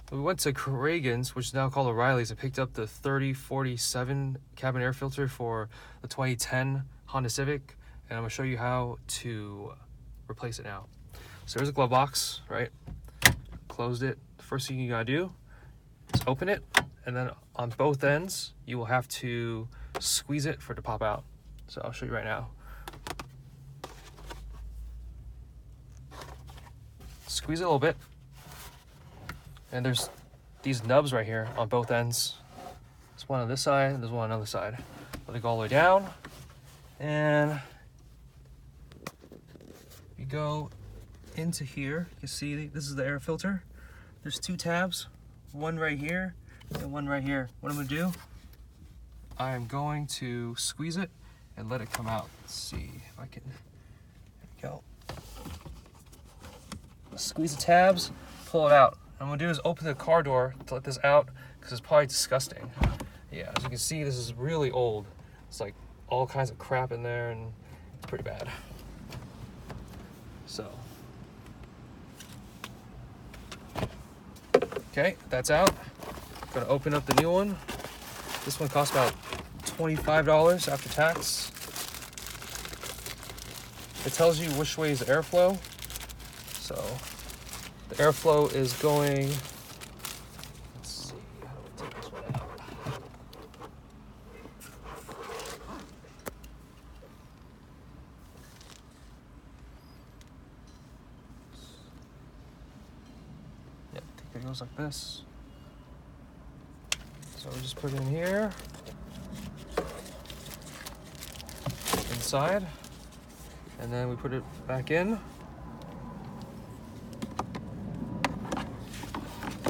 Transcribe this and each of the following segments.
We went to Reagan's, which is now called O'Reilly's, and picked up the 3047 cabin air filter for the 2010 Honda Civic, and I'm gonna show you how to replace it now. So there's a glove box, right? Closed it. The first thing you gotta do is open it, and then on both ends, you will have to squeeze it for it to pop out. So I'll show you right now. Squeeze it a little bit. And there's these nubs right here on both ends. There's one on this side, and there's one on the other side. Let it go all the way down. And you go into here. You can see this is the air filter. There's two tabs, one right here and one right here. What I'm gonna do, I'm going to squeeze it and let it come out. Let's see if I can, there we go. Squeeze the tabs, pull it out. What I'm gonna do is open the car door to let this out because it's probably disgusting. Yeah, as you can see, this is really old. It's like all kinds of crap in there and it's pretty bad. So, okay, that's out. Gonna open up the new one. This one costs about $25 after tax. It tells you which way is airflow. So the airflow is going, let's see, how do I take this one out? Yep, I think it goes like this. So we just put it in here, inside, and then we put it back in.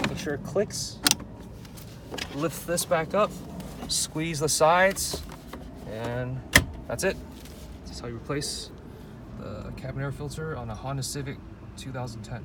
Make sure it clicks. Lift this back up, squeeze the sides, and that's it. That's how you replace the cabin air filter on a Honda Civic 2010.